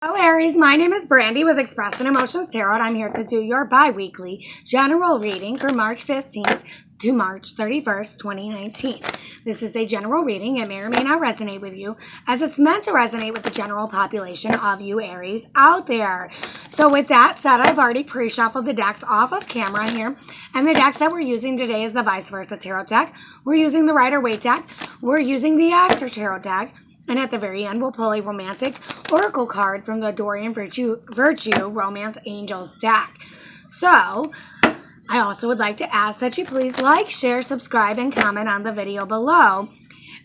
Hello Aries, my name is Brandy with Expressing Emotions Tarot. I'm here to do your bi-weekly general reading for March 15th to March 31st, 2019. This is a general reading. It may or may not resonate with you, as it's meant to resonate with the general population of you Aries out there. So with that said, I've already pre-shuffled the decks off of camera here, and the decks that we're using today is the Vice Versa Tarot deck. We're using the Rider-Waite deck. We're using the Actor Tarot deck. And at the very end, we'll pull a romantic oracle card from the Dorian Virtue Romance Angels deck. So, I also would like to ask that you please like, share, subscribe, and comment on the video below.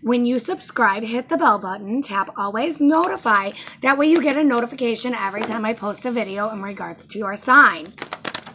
When you subscribe, hit the bell button, tap always notify. That way you get a notification every time I post a video in regards to your sign.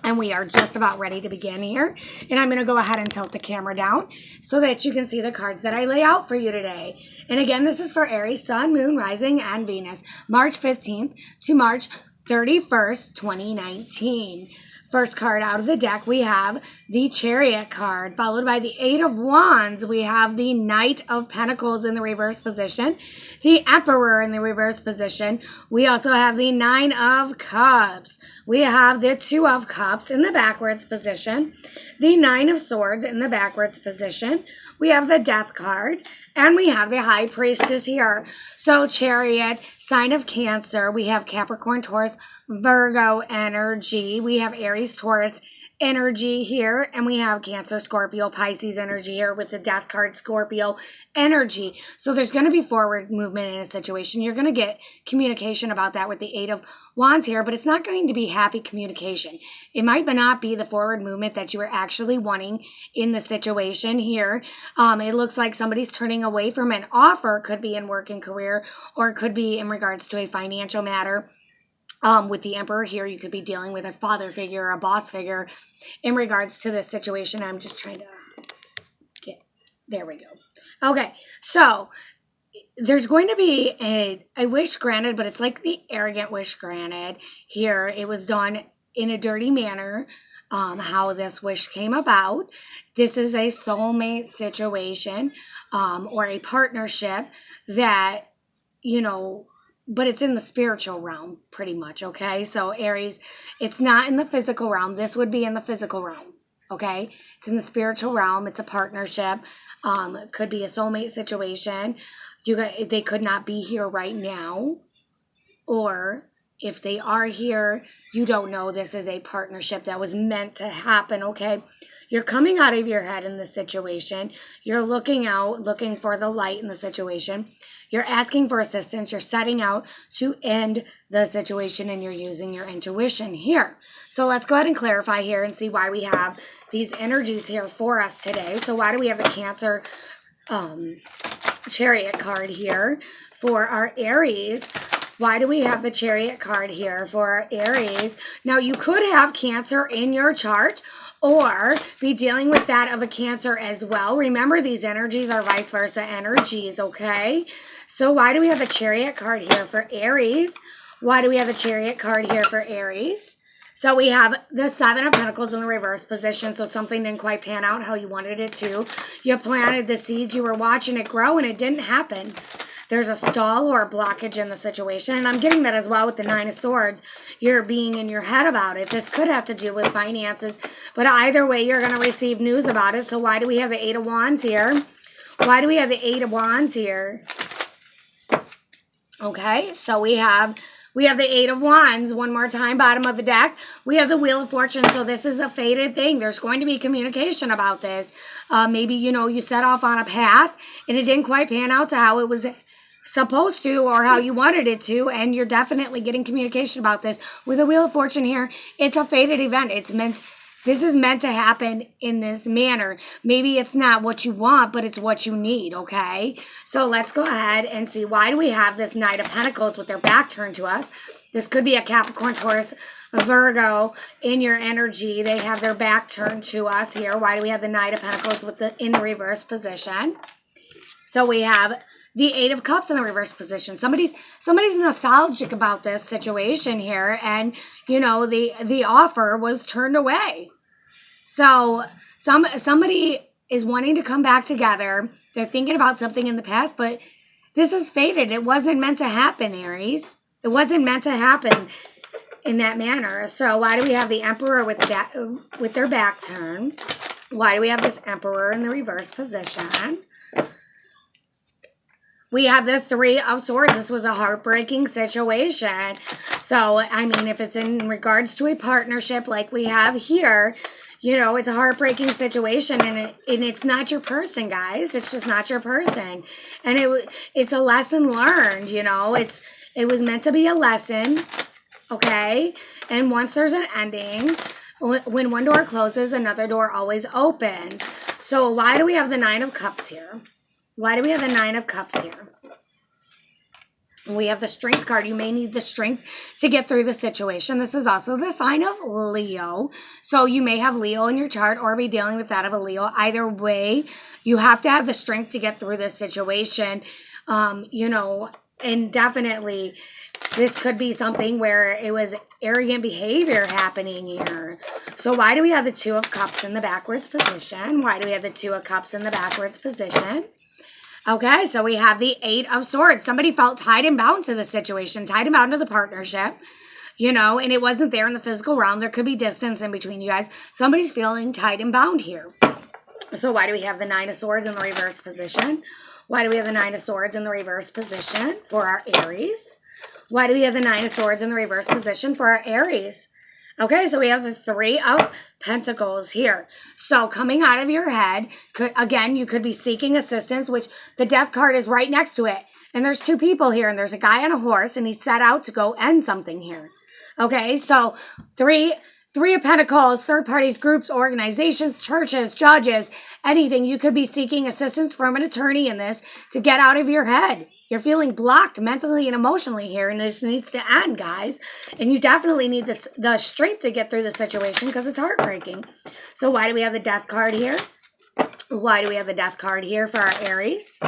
And we are just about ready to begin here. And I'm going to go ahead and tilt the camera down so that you can see the cards that I lay out for you today. And again, this is for Aries, Sun, Moon, Rising, and Venus, March 15th to March 31st, 2019. First card out of the deck, we have the Chariot card, followed by the Eight of Wands. We have the Knight of Pentacles in the reverse position, the Emperor in the reverse position. We also have the Nine of Cups. We have the Two of Cups in the backwards position, the Nine of Swords in the backwards position. We have the Death card, and we have the High Priestess here. So Chariot, sign of Cancer. We have Capricorn, Taurus, Virgo energy. We have Aries, Taurus energy here, and we have Cancer, Scorpio, Pisces energy here with the Death card, Scorpio energy. So there's going to be forward movement in a situation. You're going to get communication about that with the Eight of Wands here, but it's not going to be happy communication. It might not be the forward movement that you were actually wanting in the situation here. It looks like somebody's turning away from an offer. Could be in work and career, or it could be in regards to a financial matter. With the Emperor here, you could be dealing with a father figure or a boss figure in regards to this situation. I'm just trying to there we go. Okay, so there's going to be a wish granted, but it's like the arrogant wish granted here. It was done in a dirty manner, how this wish came about. This is a soulmate situation, or a partnership that, you know, but it's in the spiritual realm, pretty much, okay? So, Aries, it's not in the physical realm. This would be in the physical realm, okay? It's in the spiritual realm. It's a partnership. It could be a soulmate situation. They could not be here right now. Or if they are here, you don't know this is a partnership that was meant to happen, okay? You're coming out of your head in this situation. You're looking out, looking for the light in the situation. You're asking for assistance. You're setting out to end the situation, and you're using your intuition here. So let's go ahead and clarify here and see why we have these energies here for us today. So why do we have the Cancer Chariot card here for our Aries? Why do we have the Chariot card here for our Aries? Now, you could have Cancer in your chart or be dealing with that of a Cancer as well. Remember, these energies are vice versa energies, okay? So why do we have the Chariot card here for Aries? Why do we have the Chariot card here for Aries? So we have the Seven of Pentacles in the reverse position, so something didn't quite pan out how you wanted it to. You planted the seeds, you were watching it grow, and it didn't happen. There's a stall or a blockage in the situation, and I'm getting that as well with the Nine of Swords. You're being in your head about it. This could have to do with finances, but either way, you're going to receive news about it. So why do we have the Eight of Wands here? Why do we have the Eight of Wands here? Okay, so we have the Eight of Wands one more time, bottom of the deck. We have the Wheel of Fortune, so this is a fated thing. There's going to be communication about this. Maybe, you know, you set off on a path, and it didn't quite pan out to how it was supposed to or how you wanted it to, and you're definitely getting communication about this. With the Wheel of Fortune here, it's a fated event. This is meant to happen in this manner. Maybe it's not what you want, but it's what you need, okay? So let's go ahead and see, why do we have this Knight of Pentacles with their back turned to us? This could be a Capricorn, Taurus, Virgo in your energy. They have their back turned to us here. Why do we have the Knight of Pentacles in the reverse position? So we have the Eight of Cups in the reverse position. Somebody's nostalgic about this situation here, and you know the offer was turned away. So somebody is wanting to come back together. They're thinking about something in the past, but this is fated. It wasn't meant to happen, Aries. It wasn't meant to happen in that manner. So why do we have the Emperor with their back turned? Why do we have this Emperor in the reverse position? We have the Three of Swords. This was a heartbreaking situation. So, I mean, if it's in regards to a partnership like we have here, you know, it's a heartbreaking situation, and it's not your person, guys. It's just not your person. And it's a lesson learned, you know. It was meant to be a lesson, okay? And once there's an ending, when one door closes, another door always opens. So why do we have the Nine of Cups here? Why do we have the Nine of Cups here? We have the Strength card. You may need the strength to get through the situation. This is also the sign of Leo. So you may have Leo in your chart or be dealing with that of a Leo. Either way, you have to have the strength to get through this situation. You know, and definitely this could be something where it was arrogant behavior happening here. So why do we have the Two of Cups in the backwards position? Why do we have the Two of Cups in the backwards position? Okay, so we have the Eight of Swords. Somebody felt tied and bound to the situation, tied and bound to the partnership, you know, and it wasn't there in the physical realm. There could be distance in between you guys. Somebody's feeling tied and bound here. So why do we have the Nine of Swords in the reverse position? Why do we have the Nine of Swords in the reverse position for our Aries? Why do we have the Nine of Swords in the reverse position for our Aries? Okay, so we have the Three of Pentacles here. So coming out of your head, you could be seeking assistance, which the Death card is right next to it. And there's two people here, and there's a guy on a horse, and he set out to go end something here. Okay, so Three of Pentacles, third parties, groups, organizations, churches, judges, anything. You could be seeking assistance from an attorney in this to get out of your head. You're feeling blocked mentally and emotionally here, and this needs to end, guys. And you definitely need the strength to get through the situation because it's heartbreaking. So why do we have the Death card here? Why do we have the Death card here for our Aries?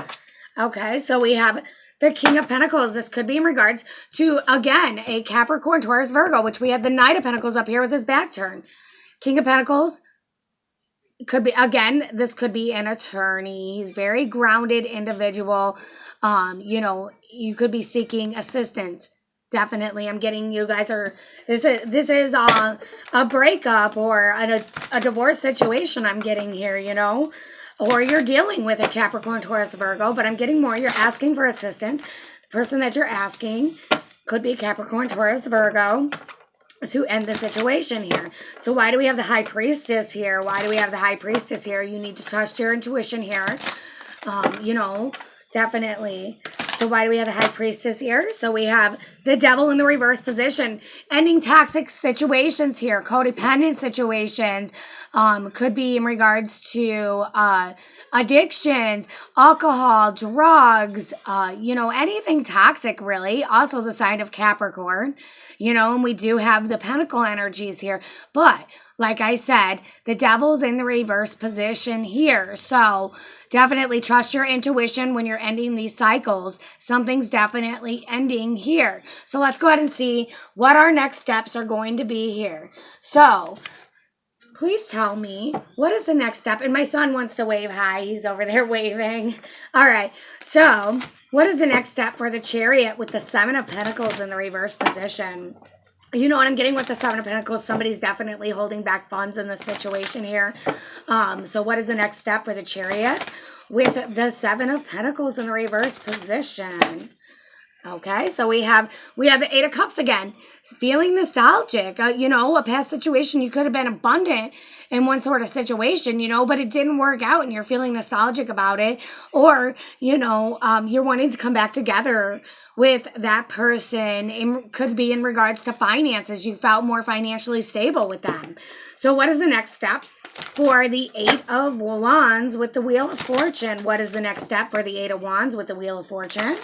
Okay, so we have the King of Pentacles. This could be in regards to, again, a Capricorn, Taurus, Virgo, which we have the Knight of Pentacles up here with his back turn. King of Pentacles could be, again, this could be an attorney. He's very grounded individual. You know, you could be seeking assistance. Definitely, I'm getting you guys are, this is a breakup or a divorce situation I'm getting here, you know. Or you're dealing with a Capricorn, Taurus, Virgo, but I'm getting more. You're asking for assistance. The person that you're asking could be Capricorn, Taurus, Virgo to end the situation here. So why do we have the High Priestess here? Why do we have the High Priestess here? You need to trust your intuition here. You know, definitely. So why do we have the High Priestess here? So we have the Devil in the reverse position. Ending toxic situations here. Codependent situations. Could be in regards to addictions, alcohol, drugs, you know, anything toxic really. Also the sign of Capricorn. You know, and we do have the Pentacle energies here. But like I said, the Devil's in the reverse position here. So definitely trust your intuition when you're ending these cycles. Something's definitely ending here. So let's go ahead and see what our next steps are going to be here. So please tell me, what is the next step? And my son wants to wave hi. He's over there waving. All right. So what is the next step for the Chariot with the Seven of Pentacles in the reverse position? You know what I'm getting with the Seven of Pentacles? Somebody's definitely holding back funds in this situation here. So what is the next step for the Chariot with the Seven of Pentacles in the reverse position? Okay, so we have the Eight of Cups again. Feeling nostalgic. You know, a past situation, you could have been abundant in one sort of situation, you know, but it didn't work out and you're feeling nostalgic about it. Or, you know, you're wanting to come back together with that person. It could be in regards to finances. You felt more financially stable with them. So what is the next step for the Eight of Wands with the Wheel of Fortune? What is the next step for the Eight of Wands with the Wheel of Fortune?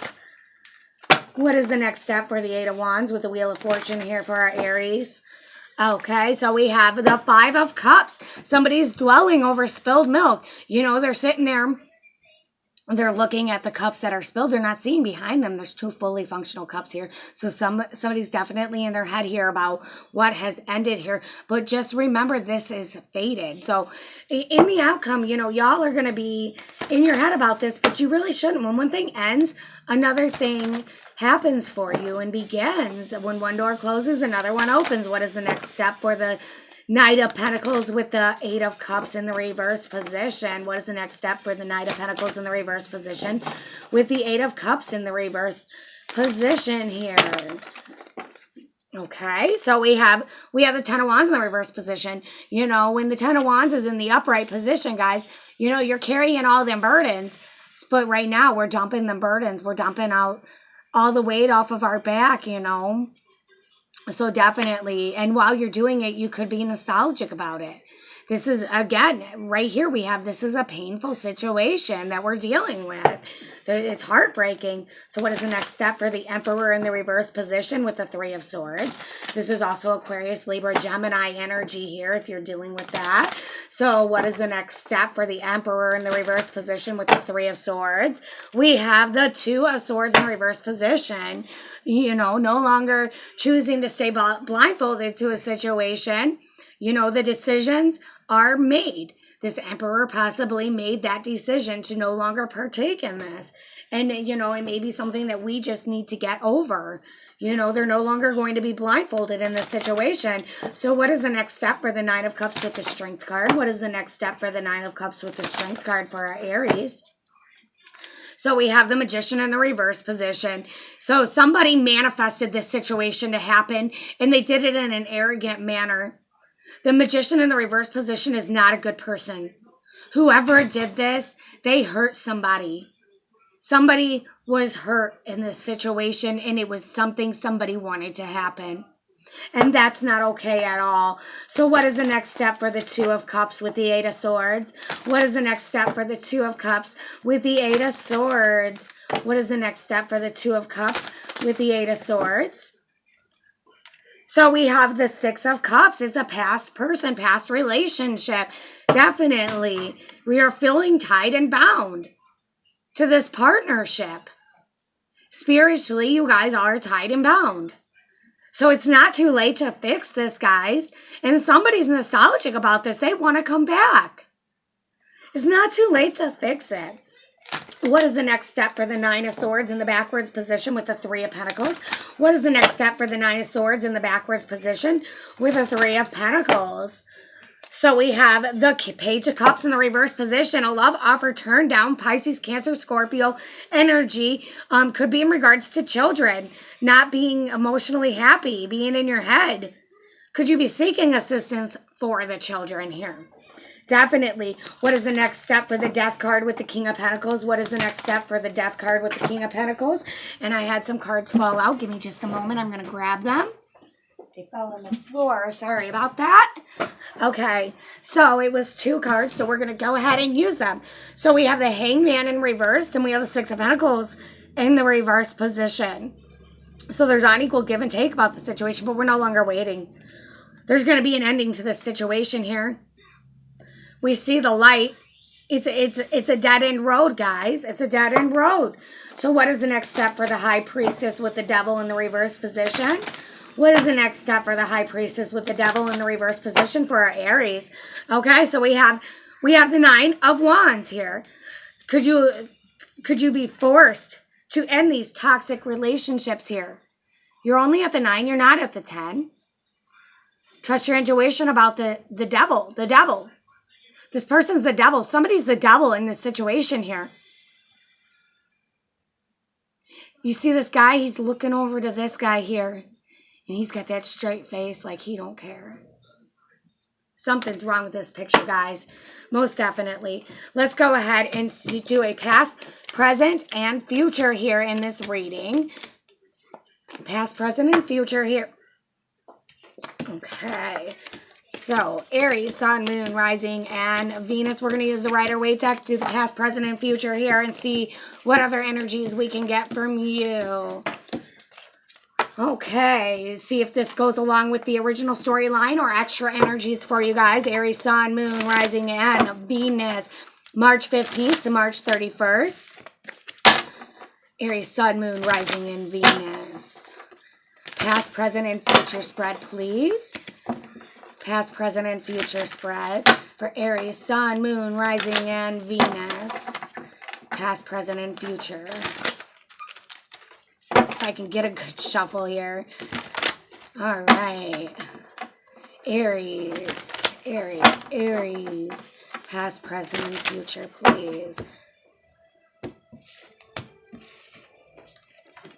What is the next step for the Eight of Wands with the Wheel of Fortune here for our Aries? Okay, so we have the Five of Cups. Somebody's dwelling over spilled milk. You know, they're sitting there they're looking at the cups that are spilled. They're not seeing behind them. There's 2 fully functional cups here. So somebody's definitely in their head here about what has ended here. But just remember, this is fated. So in the outcome, you know, y'all are going to be in your head about this, but you really shouldn't. When one thing ends, another thing happens for you and begins. When one door closes, another one opens. What is the next step for the Knight of Pentacles with the 8 of Cups in the reverse position? What is the next step for the Knight of Pentacles in the reverse position with the 8 of Cups in the reverse position here? Okay, so we have the 10 of Wands in the reverse position. You know, when the 10 of Wands is in the upright position, guys, you know, you're carrying all them burdens. But right now, we're dumping them burdens. We're dumping out all the weight off of our back, you know. So definitely, and while you're doing it, you could be nostalgic about it. This is, again, right here we have, this is a painful situation that we're dealing with. It's heartbreaking. So what is the next step for the Emperor in the reverse position with the 3 of Swords? This is also Aquarius, Libra, Gemini energy here if you're dealing with that. So what is the next step for the Emperor in the reverse position with the 3 of Swords? We have the 2 of Swords in the reverse position. You know, no longer choosing to stay blindfolded to a situation. You know, the decisions are made. This Emperor possibly made that decision to no longer partake in this. And, you know, it may be something that we just need to get over. You know, they're no longer going to be blindfolded in this situation. So what is the next step for the 9 of Cups with the Strength card? What is the next step for the 9 of Cups with the Strength card for our Aries? So we have the Magician in the reverse position. So somebody manifested this situation to happen, and they did it in an arrogant manner. The Magician in the reverse position is not a good person. Whoever did this, they hurt somebody. Somebody was hurt in this situation, and it was something somebody wanted to happen. And that's not okay at all. So what is the next step for the 2 of Cups with the 8 of Swords? What is the next step for the 2 of Cups with the 8 of Swords? What is the next step for the 2 of Cups with the 8 of Swords? So we have the 6 of Cups. It's a past person, past relationship. Definitely. We are feeling tied and bound to this partnership. Spiritually, you guys are tied and bound. So it's not too late to fix this, guys. And somebody's nostalgic about this. They want to come back. It's not too late to fix it. What is the next step for the 9 of Swords in the backwards position with the 3 of Pentacles? What is the next step for the 9 of Swords in the backwards position with the 3 of Pentacles? So we have the Page of Cups in the reverse position. A love offer turned down. Pisces, Cancer, Scorpio energy. Could be in regards to children. Not being emotionally happy. Being in your head. Could you be seeking assistance for the children here? Definitely. What is the next step for the Death card with the King of Pentacles? What is the next step for the Death card with the King of Pentacles? And I had some cards fall out. Give me just a moment. I'm going to grab them. They fell on the floor. Sorry about that. Okay. So it was 2 cards. So we're going to go ahead and use them. So we have the Hangman in reverse. And we have the 6 of Pentacles in the reverse position. So there's unequal give and take about the situation. But we're no longer waiting. There's going to be an ending to this situation here. We see the light. It's a dead-end road, guys. It's a dead-end road. So what is the next step for the High Priestess with the Devil in the reverse position? What is the next step for the High Priestess with the Devil in the reverse position for our Aries? Okay, so we have the 9 of Wands here. Could you be forced to end these toxic relationships here? You're only at the 9. You're not at the 10. Trust your intuition about the devil. The devil. This person's the devil. Somebody's the devil in this situation here. You see this guy? He's looking over to this guy here. And he's got that straight face like he don't care. Something's wrong with this picture, guys. Most definitely. Let's go ahead and do a past, present, and future here in this reading. Past, present, and future here. Okay. So, Aries, Sun, Moon, Rising, and Venus. We're going to use the Rider-Waite deck to do the past, present, and future here and see what other energies we can get from you. Okay, see if this goes along with the original storyline or extra energies for you guys. Aries, Sun, Moon, Rising, and Venus. March 15th to March 31st. Aries, Sun, Moon, Rising, and Venus. Past, present, and future spread, please. Past, present, and future spread for Aries, Sun, Moon, Rising, and Venus. Past, present, and future. If I can get a good shuffle here. All right. Aries, Aries, Aries. Past, present, and future, please.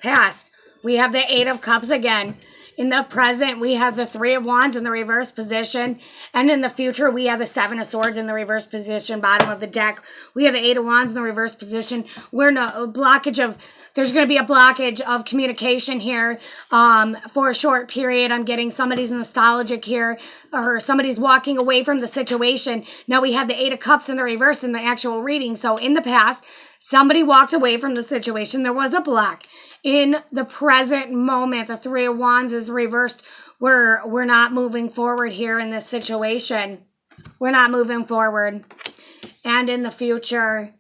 Past, we have the Eight of Cups again. In the present, we have the Three of Wands in the reverse position. And in the future, we have the Seven of Swords in the reverse position. Bottom of the deck, we have the Eight of Wands in the reverse position. We're in a blockage of, there's going to be a blockage of communication here for a short period. I'm getting somebody's nostalgic here, or somebody's walking away from the situation. Now we have the Eight of Cups in the reverse in the actual reading. So in the past, somebody walked away from the situation. There was a block. In the present moment, the Three of Wands is reversed. We're not moving forward here in this situation. We're not moving forward. And in the future,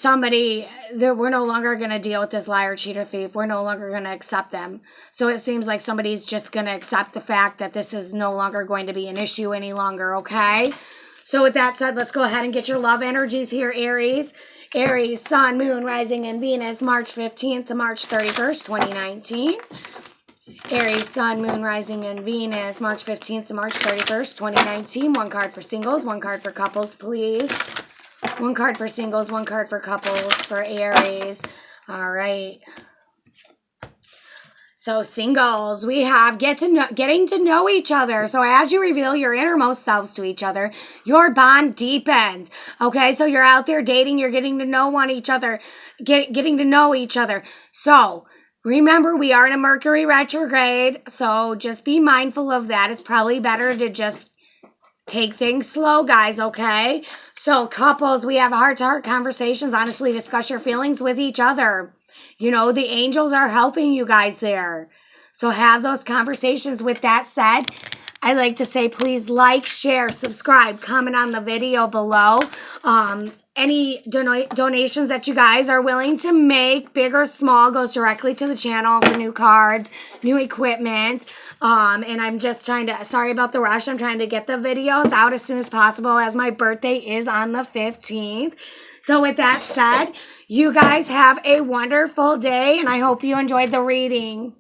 we're no longer going to deal with this liar, cheater, thief. We're no longer going to accept them. So it seems like somebody's just going to accept the fact that this is no longer going to be an issue any longer, okay? So with that said, let's go ahead and get your love energies here, Aries. Aries, Sun, Moon, Rising, and Venus, March 15th to March 31st, 2019. Aries, Sun, Moon, Rising, and Venus, March 15th to March 31st, 2019. One card for singles, one card for couples, please. One card for singles, one card for couples for Aries. All right. So singles, we have getting to know each other. So as you reveal your innermost selves to each other, your bond deepens. Okay, so you're out there dating, you're getting to know each other, getting to know each other. So remember, we are in a Mercury retrograde, so just be mindful of that. It's probably better to just take things slow, guys, okay? So couples, we have heart-to-heart conversations. Honestly, discuss your feelings with each other. You know, the angels are helping you guys there. So have those conversations. With that said, I'd like to say please like, share, subscribe, comment on the video below. Any donations that you guys are willing to make, big or small, goes directly to the channel for new cards, new equipment. And I'm just sorry about the rush. I'm trying to get the videos out as soon as possible as my birthday is on the 15th. So with that said, you guys have a wonderful day, and I hope you enjoyed the reading.